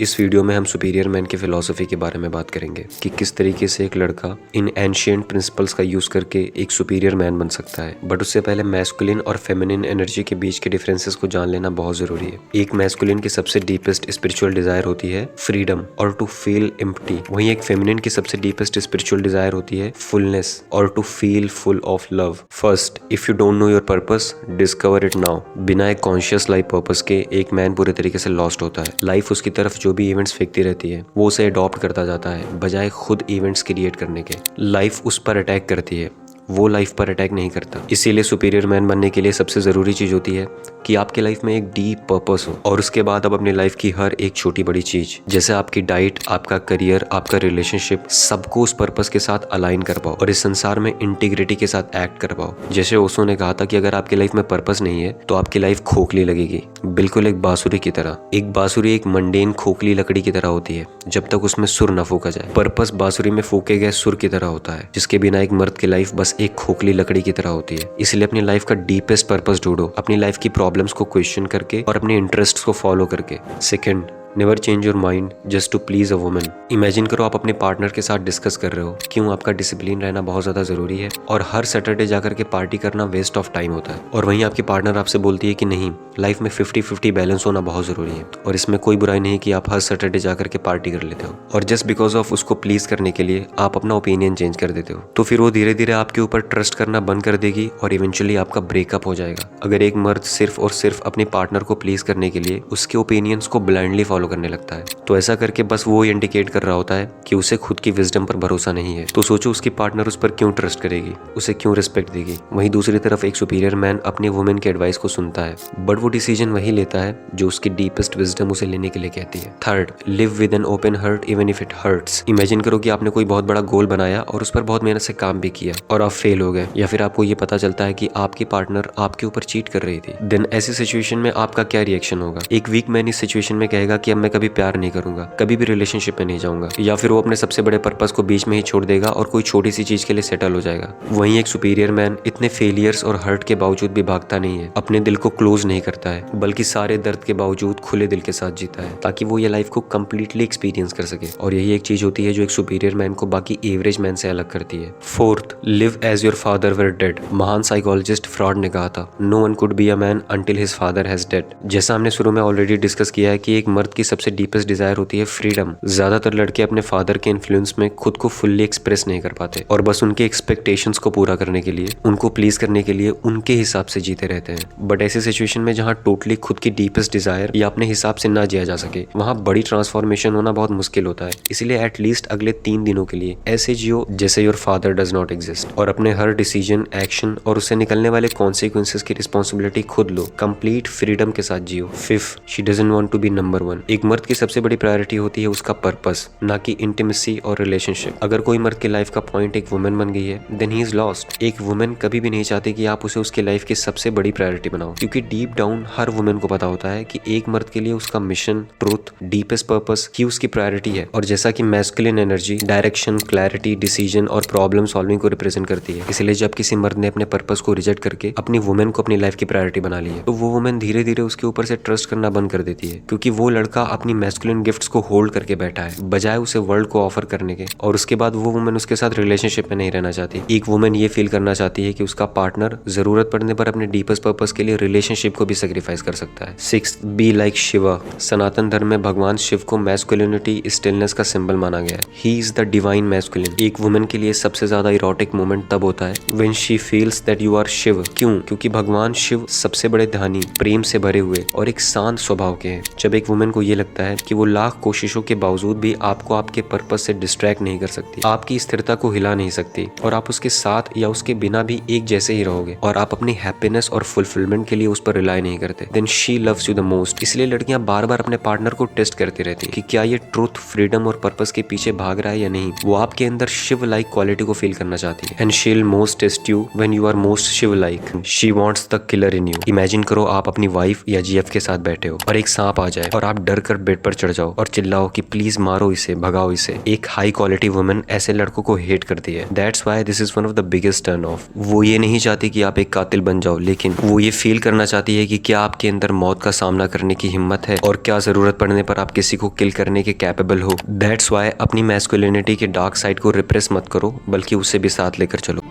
इस वीडियो में हम सुपीरियर मैन की फिलॉसफी के बारे में बात करेंगे कि किस तरीके से एक लड़का इन एंशिएंट प्रिंसिपल्स का यूज करके एक सुपीरियर मैन बन सकता है। बट उससे पहले मैस्कुलिन और फेमिनिन एनर्जी के बीच के डिफरेंसेस को जान लेना बहुत जरूरी है। एक मैस्कुलिन की सबसे डीपेस्ट स्पिरिचुअल डिजायर होती है फ्रीडम और टू फील एम्प्टी, वहीं एक फेमिनिन की सबसे डीपेस्ट स्पिरिचुअल डिजायर होती है फुलनेस और to feel full of love. First, if you don't know your purpose, discover it now. बिना एक कॉन्शियस लाइफ पर्पस के एक मैन पूरे तरीके से लॉस्ट होता है। लाइफ उसकी तरफ जो भी इवेंट्स फेंकती रहती है वो उसे अडॉप्ट करता जाता है बजाय खुद इवेंट्स क्रिएट करने के। लाइफ उस पर अटैक करती है, वो लाइफ पर अटैक नहीं करता। इसीलिए सुपीरियर मैन बनने के लिए सबसे जरूरी चीज होती है कि आपके लाइफ में एक डीप पर्पस हो और उसके बाद आप अपनी लाइफ की हर एक छोटी बड़ी चीज, जैसे आपकी डाइट, आपका करियर, आपका रिलेशनशिप, सबको उस पर्पस के साथ अलाइन कर पाओ और इस संसार में इंटीग्रिटी के साथ एक्ट कर पाओ। जैसे ओशो ने कहा था कि अगर आपकी लाइफ में पर्पस नहीं है तो आपकी लाइफ खोखली लगेगी, बिल्कुल एक बांसुरी की तरह। एक बांसुरी एक मंडेन खोखली लकड़ी की तरह होती है जब तक उसमें सुर न फूका जाए। पर्पस बांसुरी में फूके गए सुर की तरह होता है, जिसके बिना एक मर्द की लाइफ बस एक खोखली लकड़ी की तरह होती है। इसलिए अपनी लाइफ का डीपेस्ट पर्पस ढूंढो, अपनी लाइफ की प्रॉब्लम्स को क्वेश्चन करके और अपने इंटरेस्ट्स को फॉलो करके। Second, never change your mind just to please a woman. Imagine करो आप अपने पार्टनर के साथ डिस्कस कर रहे हो क्यों आपका डिसिप्लिन रहना बहुत ज्यादा जरूरी है और हर सैटरडे जाकर के पार्टी करना वेस्ट ऑफ टाइम होता है, और वहीं आपकी पार्टनर आपसे बोलती है कि नहीं, लाइफ में 50-50 बैलेंस होना बहुत जरूरी है और इसमें कोई बुराई नहीं कि आप हर सैटरडे जाकर के पार्टी कर लेते हो, और जस्ट बिकॉज ऑफ उसको प्लीज करने के लिए आप अपना ओपिनियन चेंज कर देते हो, तो फिर वो धीरे धीरे आपके ऊपर ट्रस्ट करना बंद कर देगी और इवेंचुअली आपका ब्रेकअप हो जाएगा। अगर एक मर्द सिर्फ और सिर्फ अपने पार्टनर को प्लीज करने के लिए उसके ओपिनियंस को ब्लाइंडली फॉलो करने लगता है, तो ऐसा करके बस वो इंडिकेट कर रहा होता है कि उसे खुद की विजडम पर भरोसा नहीं है। तो सोचो उसकी पार्टनर उस पर क्यों ट्रस्ट करेगी, उसे क्यों रिस्पेक्ट देगी। वहीं दूसरी तरफ एक सुपीरियर मैन अपनी वुमेन के एडवाइस को सुनता है, बट वो डिसीजन वही लेता है जो उसकी डीपेस्ट विजडम उसे लेने के लिए कहती है। Third, live with an open heart even if it hurts. Imagine करो कि आपने कोई बहुत बड़ा गोल बनाया और उस पर बहुत मेहनत से काम भी किया और आप फेल हो गए, या फिर आपको ये पता चलता है कि आपकी पार्टनर आपके ऊपर चीट कर रही थी। देन ऐसी सिचुएशन में आपका क्या रिएक्शन होगा? एक वीक मैन इस सिचुएशन में कहेगा कि अब मैं कभी प्यार नहीं करूंगा, कभी भी रिलेशनशिप में नहीं जाऊंगा, या फिर वो अपने सबसे बड़े पर्पस को बीच में ही छोड़ देगा और कोई छोटी सी चीज के लिए सेटल हो जाएगा। वहीं एक सुपीरियर मैन इतने फेलियर्स और हर्ट के बावजूद भी भागता नहीं है, अपने दिल को क्लोज नहीं करता है, बल्कि सारे दर्द के बावजूद खुले दिल के साथ जीता है ताकि वो ये लाइफ को कंप्लीटली एक्सपीरियंस कर सके। और यही एक चीज होती है जो एक सुपीरियर मैन को बाकी एवरेज मैन से अलग करती है। Fourth, live as your father were dead. महान साइकोलॉजिस्ट फ्रॉड ने कहा था, no one could be a man until his father has dead. जैसा हमने शुरू में ऑलरेडी डिस्कस किया है कि एक मर्द की सबसे डीपेस्ट डिजायर होती है फ्रीडम। ज्यादातर लड़के अपने फादर के इन्फ्लुएंस में खुद को फुल्ली एक्सप्रेस नहीं कर पाते और बस उनके एक्सपेक्टेशंस को पूरा करने के लिए, उनको प्लीज करने के लिए उनके हिसाब से जीते रहते हैं। बट ऐसी सिचुएशन में जहाँ टोटली खुद की डीपेस्ट डिजायर या अपने हिसाब से ना जिया जा सके, वहाँ बड़ी ट्रांसफॉर्मेशन होना बहुत मुश्किल होता है। इसलिए एटलीस्ट अगले 3 दिनों के लिए ऐसे जियो जैसे your father does not exist, और अपने हर डिसीजन, एक्शन और उससे निकलने वाले कॉन्सिक्वेंसेस की रिस्पॉन्सिबिलिटी खुद लो। कंप्लीट फ्रीडम के साथ जियो। Fifth, she doesn't want to be number 1। एक मर्द की सबसे बड़ी प्रायोरिटी होती है उसका पर्पस, ना कि इंटीमेसी और रिलेशनशिप। अगर कोई मर्द की लाइफ का पॉइंट एक वुमेन बन गई है, देन ही इज लॉस्ट। एक वुमेन कभी भी नहीं चाहती कि आप उसे उसकी लाइफ की सबसे बड़ी प्रायोरिटी बनाओ, क्योंकि डीप डाउन हर वुमेन को पता होता है कि एक मर्द के लिए उसका मिशन, ट्रूथ, डीपेस्ट पर्पस ही उसकी प्रायोरिटी है। और जैसा कि masculine energy direction, clarity, decision और प्रॉब्लम सॉल्विंग को रिप्रेजेंट करती है, इसलिए जब किसी मर्द ने अपने पर्पस को रिजेक्ट करके अपनी वुमेन को अपनी लाइफ की प्रायोरिटी बना ली है, तो वो वुमेन धीरे धीरे उसके ऊपर से ट्रस्ट करना बंद कर देती है, क्योंकि वो लड़का अपनी मैस्कुलिन गिफ्ट्स को होल्ड करके बैठा है बजाय उसे वर्ल्ड को ऑफर करने के। और उसके बाद वो वुमेन उसके साथ रिलेशनशिप में नहीं रहना चाहती। एक वुमेन ये फील करना चाहती है कि उसका पार्टनर जरूरत पड़ने पर अपने डीपेस्ट पर्पस के लिए रिलेशनशिप को भी सेक्रीफाइस कर सकता है। Sixth, be like Shiva. Sanatan Dharma में भगवान शिव को मैस्कुलिनिटी, स्टिलनेस का सिंबल माना गया है। He is the divine masculine. एक वुमेन के लिए सबसे ज्यादा इरोटिक मोमेंट तब होता है when she feels that you are Shiva. क्यों? क्योंकि भगवान शिव सबसे बड़े ध्यानी, प्रेम से भरे हुए और एक शांत स्वभाव के हैं। जब एक वुमेन को ये लगता है कि वो लाख कोशिशों के बावजूद भी आपको आपके पर्पस से डिस्ट्रैक्ट नहीं कर सकती, आपकी स्थिरता को हिला नहीं सकती, और आप उसके साथ या उसके बिना भी एक जैसे ही रहोगे, और आप अपनी हैप्पीनेस और फुलफिलमेंट के लिए उस पर रिलाई नहीं करते, then she loves you the most. इसलिए लड़कियां बार बार अपने पार्टनर को टेस्ट करती रहती कि क्या ये ट्रूथ, फ्रीडम और पर्पस के पीछे भाग रहा है या नहीं। वो आपके अंदर शिव लाइक क्वालिटी को फील करना चाहती है। And she will most test you when you are most Shiva like. She wants the killer in you. Imagine करो आप अपनी वाइफ या जीएफ के साथ बैठे हो और एक सांप आ जाए और आप डर डर कर बेड पर चढ़ जाओ और चिल्लाओ कि प्लीज मारो इसे, भगाओ इसे। एक हाई क्वालिटी वुमेन ऐसे लड़कों को हेट करती है। That's why this is one of the biggest turn off. वो ये नहीं चाहती कि आप एक कातिल बन जाओ, लेकिन वो ये फील करना चाहती है कि क्या आपके अंदर मौत का सामना करने की हिम्मत है और क्या जरूरत पड़ने पर आप किसी को किल करने के कैपेबल हो। दैट्स व्हाई अपनी मैस्कुलिनिटी के डार्क साइड को रिप्रेस मत करो, बल्कि उसे भी साथ लेकर चलो।